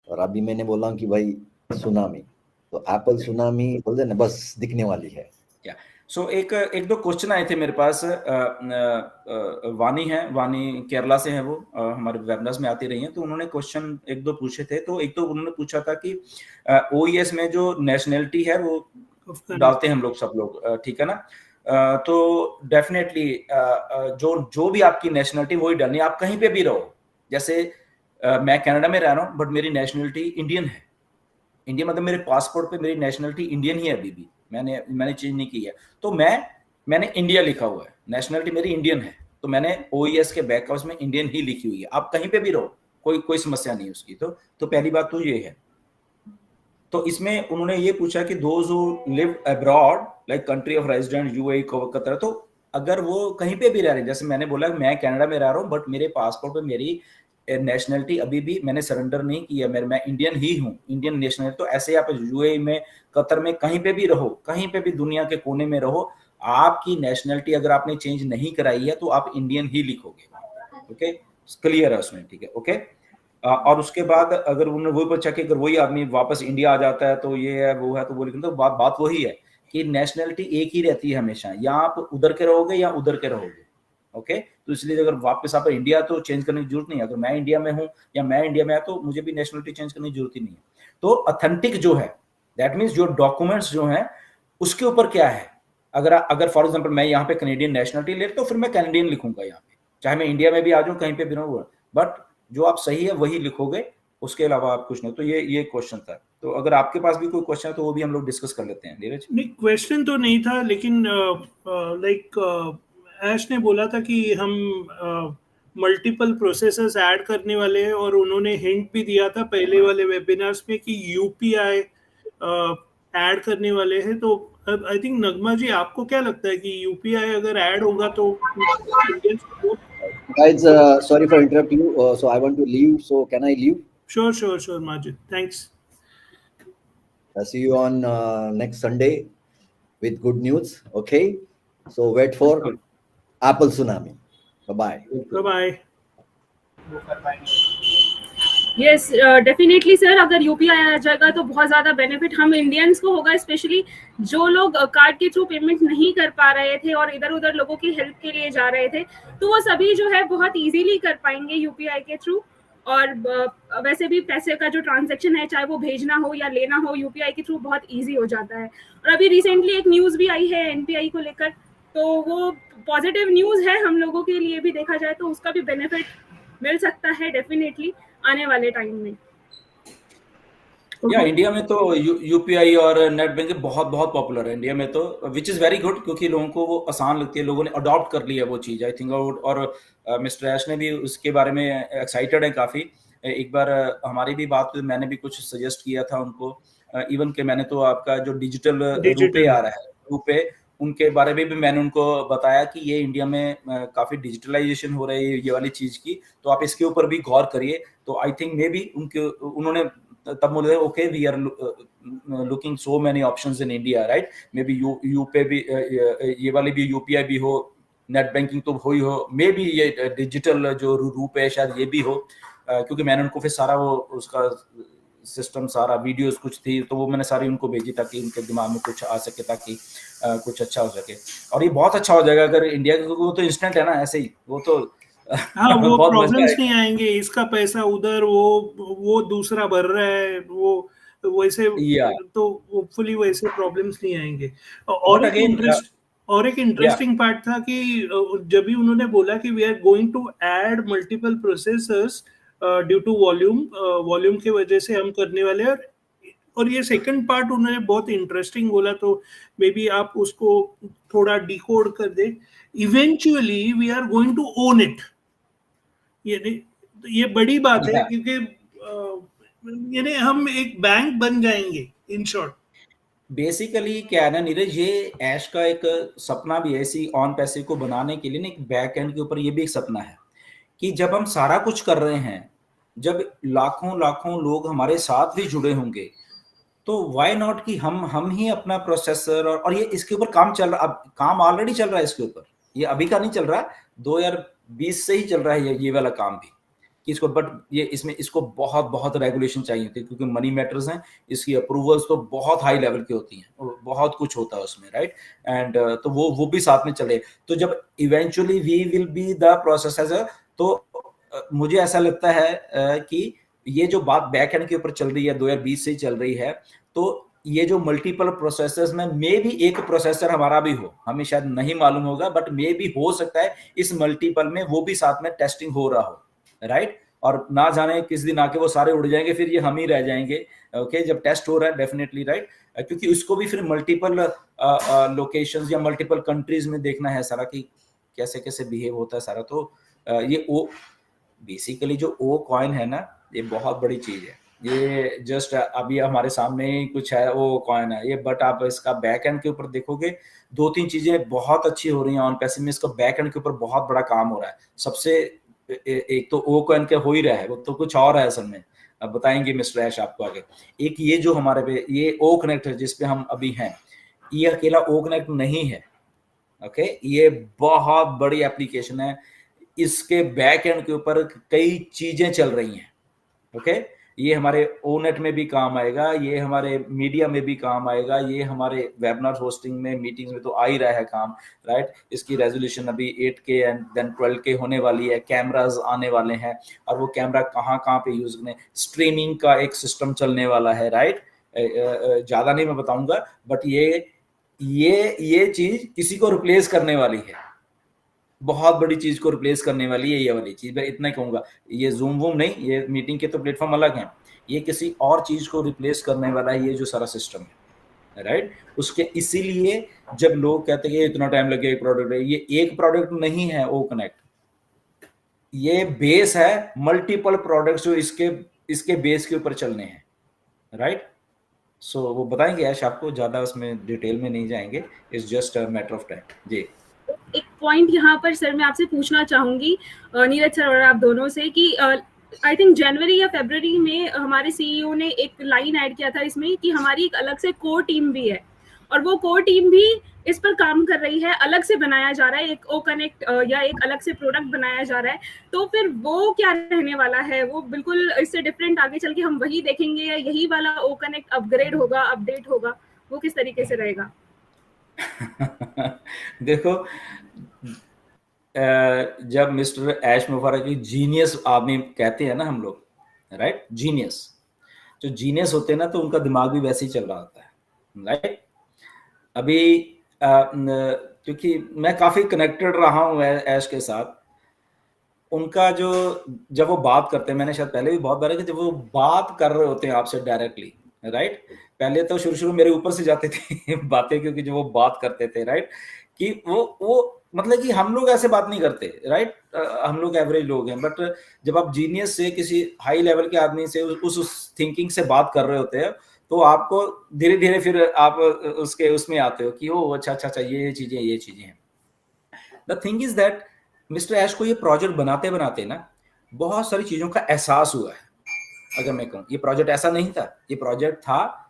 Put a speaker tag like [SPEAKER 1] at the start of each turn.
[SPEAKER 1] और अभी मैंने बोला कि भाई सुनामी, तो एप्पल सुनामी बोल देना बस दिखने वाली है।
[SPEAKER 2] सो एक दो क्वेश्चन आए थे मेरे पास। वानी है, वानी केरला से है, वो हमारे वेबनार्स में आती रही हैं, तो उन्होंने क्वेश्चन एक दो पूछे थे। तो एक तो उन्होंने पूछा था कि ओईएस में जो नेशनैलिटी है वो डालते हैं हम लोग, सब लोग, ठीक है ना? तो डेफिनेटली जो जो भी आपकी नेशनैलिटी वही डालनी, आप कहीं पे भी रहो। जैसे मैं कनाडा में रह रहा हूँ बट मेरी नेशनैलिटी इंडियन है। इंडिया मतलब मेरे पासपोर्ट पे मेरी नेशनैलिटी इंडियन ही है अभी भी, मैंने चेंज नहीं की है। तो मैंने इंडिया लिखा हुआ है, नेशनैलिटी मेरी इंडियन है, तो मैंने ओईएस के बैकहाउस में इंडियन ही लिखी हुई है। आप कहीं पे भी रहो, कोई समस्या नहीं उसकी। तो पहली बात तो ये है। तो इसमें उन्होंने ये पूछा कि those who live abroad like country of resident UAE Qatar, तो अगर वो कहीं पे भी रह रहे हैं, जैसे मैंने बोला मैं कनाडा में रह रहा हूँ बट मेरे पासपोर्ट पे मेरी नेशनैलिटी अभी भी मैंने सरेंडर नहीं किया, मैं इंडियन ही हूँ, इंडियन नेशनल। तो ऐसे आप यूएई में, कतर में, कहीं पे भी रहो, कहीं पे भी दुनिया के कोने में रहो, आपकी नेशनैलिटी अगर आपने चेंज नहीं कराई है तो आप इंडियन ही लिखोगे। ओके, क्लियर है उसमें? ठीक है, ओके। और उसके बाद अगर उन्होंने वही पूछा कि अगर वही आदमी वापस इंडिया आ जाता है तो ये है वो है, तो वो लिखें। तो बात वही है कि नेशनैलिटी एक ही रहती है हमेशा, या आप उधर के रहोगे या उधर के रहोगे। ओके, तो इसलिए अगर वापस आप इंडिया, तो चेंज करने की जरूरत नहीं है। अगर मैं इंडिया में हूँ या मैं इंडिया में है तो मुझे भी नेशनैलिटी चेंज करने की जरूरत ही नहीं है। तो ऑथेंटिक जो है, दैट मीन्स जो डॉक्यूमेंट्स जो हैं उसके ऊपर क्या है। अगर फॉर एग्जाम्पल मैं यहाँ पे कैनेडियन नेशनैलिटी ले तो फिर मैं कैनेडियन लिखूंगा यहाँ पे, चाहे मैं इंडिया में भी आ जाऊँ, कहीं पे भी रहूँ, बट जो आप सही है वही लिखोगे, उसके अलावा आप कुछ नहीं। तो ये क्वेश्चन था। तो अगर आपके पास भी कोई क्वेश्चन है तो वो भी हम लोग डिस्कस कर लेते हैं। नीरज?
[SPEAKER 3] नहीं, क्वेश्चन तो नहीं था, लेकिन लाइक ऐश ने बोला था कि हम मल्टीपल प्रोसेसर्स ऐड करने वाले हैं, और उन्होंने हिंट भी दिया था पहले वाले वेबिनार्स में कि यूपीआई ऐड करने वाले हैं। तो आई थिंक नगमा जी, आपको क्या लगता है कि यूपीआई अगर ऐड होगा तो
[SPEAKER 1] Guys, sorry for interrupting you. So I want to leave. So can I leave?
[SPEAKER 3] Sure, Majid. Thanks.
[SPEAKER 1] I'll see you on next Sunday with good news. Okay. So wait for Apple Tsunami. Bye-bye.
[SPEAKER 3] Bye-bye.
[SPEAKER 4] Yes definitely sir, अगर UPI आ जाएगा तो बहुत ज़्यादा benefit हम Indians को होगा, specially जो लोग कार्ड के थ्रू पेमेंट नहीं कर पा रहे थे और इधर उधर लोगों की हेल्प के लिए जा रहे थे, तो वो सभी जो है बहुत इजीली कर पाएंगे यूपीआई के थ्रू। और वैसे भी पैसे का जो ट्रांजैक्शन है, चाहे वो भेजना हो या लेना हो, यूपीआई के थ्रू बहुत ईजी हो जाता है। और अभी रिसेंटली एक न्यूज़ भी आई है एनपीआई को लेकर, तो वो पॉजिटिव न्यूज़ है हम लोगों के लिए भी, देखा जाए तो उसका भी बेनिफिट मिल सकता है डेफिनेटली आने वाले टाइम में।
[SPEAKER 2] या इंडिया में तो यूपीआई और नेट बैंकिंग बहुत बहुत पॉपुलर है इंडिया में, तो विच इज़ वेरी गुड, क्योंकि लोगों को वो आसान लगती है, लोगों ने अडॉप्ट कर लिया वो चीज़, आई थिंक। और मिस्टर ऐश ने भी उसके बारे में एक्साइटेड है काफ़ी। एक बार हमारी भी बात हुई, मैंने भी कुछ सजेस्ट किया था उनको, इवन के मैंने तो आपका जो डिजिटल रुपए आ रहा है, रुपए, उनके बारे में भी मैंने उनको बताया कि ये इंडिया में काफ़ी डिजिटलाइजेशन हो रही है ये वाली चीज़ की, तो आप इसके ऊपर भी गौर करिए। तो आई थिंक मे बी उन्होंने तब बोले okay we are looking so many options in India, right? Maybe यूपे भी, ये वाली भी यूपीआई भी हो, नेट बैंकिंग तो हो ही हो, मे बी ये डिजिटल जो रूप है शायद ये भी हो, क्योंकि मैंने उनको फिर सारा वो उसका सिस्टम, सारा वीडियोस कुछ थी, तो वो मैंने सारी उनको भेजी ताकि उनके दिमाग में कुछ आ सके, ताकि कुछ अच्छा हो सके। और ये बहुत अच्छा हो जाएगा अगर इंडिया, क्योंकि वो तो इंस्टेंट है ना, ऐसे ही वो तो
[SPEAKER 3] हाँ, वो प्रॉब्लम्स नहीं आएंगे, इसका पैसा उधर वो दूसरा भर रहा है, वो वैसे तो होपफुली वैसे प्रॉब्लम्स नहीं आएंगे। और एक इंटरेस्टिंग पार्ट था कि जब भी उन्होंने बोला कि we are going to add multiple processors due to volume की वजह से हम करने वाले हैं, और ये सेकंड पार्ट उन्होंने बहुत इंटरेस्टिंग बोला, तो मे बी आप उसको थोड़ा डिकोड कर दे। Eventually we are going to own it. ये बड़ी बात है, क्योंकि यानी हम एक बैंक बन जाएंगे इन शॉर्ट।
[SPEAKER 2] बेसिकली क्या है ना नीरज, ये ऐश का एक सपना भी है, इसी ऑन पैसे को बनाने के लिए ना, एक बैक एंड के ऊपर ये भी एक सपना है कि जब हम सारा कुछ कर रहे हैं, जब लाखों लाखों लोग हमारे साथ भी जुड़े होंगे, तो व्हाई नॉट कि हम ही अपना प्रोसेसर, और ये इसके ऊपर काम चल रहा, अब काम ऑलरेडी चल रहा है इसके ऊपर, ये अभी का नहीं चल रहा, 2020 से ही चल रहा है ये वाला काम भी, कि इसको, बट ये इसमें इसको बहुत बहुत रेगुलेशन चाहिए होती है, क्योंकि मनी मैटर्स हैं, इसकी अप्रूवल्स तो बहुत हाई लेवल की होती हैं, बहुत कुछ होता है उसमें, राइट। एंड तो वो भी साथ में चले, तो जब eventually we will be the processor, तो मुझे ऐसा लगता है कि ये जो बात बैक एंड के ऊपर चल रही है 2020 से चल रही है, तो ये जो मल्टीपल प्रोसेसर्स में मे भी एक प्रोसेसर हमारा भी हो, हमें शायद नहीं मालूम होगा, बट मे भी हो सकता है इस मल्टीपल में वो भी साथ में टेस्टिंग हो रहा हो, राइट। और ना जाने किस दिन आके वो सारे उड़ जाएंगे, फिर ये हम ही रह जाएंगे, ओके, जब टेस्ट हो रहा है डेफिनेटली, राइट, क्योंकि उसको भी फिर मल्टीपल लोकेशंस या मल्टीपल कंट्रीज में देखना है सारा कि कैसे कैसे बिहेव होता है सारा। तो ये ओ बेसिकली जो ओ कॉइन है ना, ये बहुत बड़ी चीज है, ये जस्ट अभी हमारे सामने ही कुछ है, वो कॉइन है ये, बट आप इसका बैक एंड के ऊपर देखोगे 2-3 चीजें बहुत अच्छी हो रही हैं ऑन पैसिव में, इसका बैक एंड के ऊपर बहुत बड़ा काम हो रहा है। सबसे एक तो ओ कॉइन के हो ही रहा है, वो तो कुछ और है असल में, अब बताएंगे मिस्टर ऐश आपको आगे। एक ये जो हमारे पे ये ओ कनेक्ट है जिसपे हम अभी हैं, ये अकेला ओ कनेक्ट नहीं है, ओके, ये बहुत बड़ी एप्लीकेशन है, इसके बैक एंड के ऊपर कई चीजें चल रही हैं, ओके। ये हमारे ओनेट में भी काम आएगा, ये हमारे मीडिया में भी काम आएगा, ये हमारे वेबिनार होस्टिंग में, मीटिंग्स में तो आ ही रहा है काम, राइट। इसकी रेजोल्यूशन अभी 8K एंड देन 12K होने वाली है, कैमराज आने वाले हैं, और वो कैमरा कहाँ कहाँ पे यूज करने, स्ट्रीमिंग का एक सिस्टम चलने वाला है, राइट। ज्यादा नहीं मैं बताऊंगा, बट ये चीज किसी को रिप्लेस करने वाली है, बहुत बड़ी चीज को रिप्लेस करने वाली है ये वाली चीज, मैं इतना ही कहूंगा। ये जूम वूम नहीं, ये मीटिंग के तो प्लेटफॉर्म अलग हैं, ये किसी और चीज को रिप्लेस करने वाला है, ये जो सारा सिस्टम है, राइट। उसके इसीलिए जब लोग कहते हैं इतना टाइम लगे एक प्रोडक्ट है, ये एक प्रोडक्ट नहीं है ओ कनेक्ट, ये बेस है, मल्टीपल प्रोडक्ट्स जो इसके बेस के ऊपर चलने हैं, राइट। सो वो बताएंगे ऐश आपको, ज्यादा उसमें डिटेल में नहीं जाएंगे, it's just a matter of time जी।
[SPEAKER 4] एक पॉइंट यहाँ पर सर मैं आपसे पूछना चाहूंगी, नीरज सर और आप दोनों से, कि आई थिंक जनवरी या फरवरी में हमारे सीईओ ने एक लाइन ऐड किया था इसमें कि हमारी एक अलग से कोर टीम भी है, और वो कोर टीम भी इस पर काम कर रही है, अलग से बनाया जा रहा है एक ओ कनेक्ट या एक अलग से प्रोडक्ट बनाया जा रहा है। तो फिर वो क्या रहने वाला है, वो बिल्कुल इससे डिफरेंट आगे चल के हम वही देखेंगे, या यही वाला ओ कनेक्ट अपग्रेड होगा, अपडेट होगा, वो किस तरीके से रहेगा?
[SPEAKER 2] देखो, जब मिस्टर ऐश मुबारक की जीनियस आदमी कहते हैं ना हम लोग, राइट, जीनियस, जो जीनियस होते हैं ना, तो उनका दिमाग भी वैसे ही चल रहा होता है, राइट। अभी क्योंकि मैं काफी कनेक्टेड रहा हूँ ऐश के साथ, उनका जो जब वो बात करते हैं, मैंने शायद पहले भी बहुत बार कि जब वो बात कर रहे होते हैं आपसे डायरेक्टली, राइट, पहले तो शुरू मेरे ऊपर से जाते थे बातें, क्योंकि जब वो बात करते थे, राइट, कि वो मतलब कि हम लोग ऐसे बात नहीं करते, राइट, हम लोग एवरेज लोग हैं, बट जब आप जीनियस से, किसी हाई लेवल के आदमी से उस थिंकिंग से बात कर रहे होते हैं, तो आपको धीरे धीरे फिर आप उसमें आते हो कि ओ अच्छा ये चीजें हैं। The thing is that mister Ash को ये प्रोजेक्ट बनाते बनाते ना बहुत सारी चीजों का एहसास हुआ है। अगर मैं कहूँ, ये प्रोजेक्ट ऐसा नहीं था, ये प्रोजेक्ट था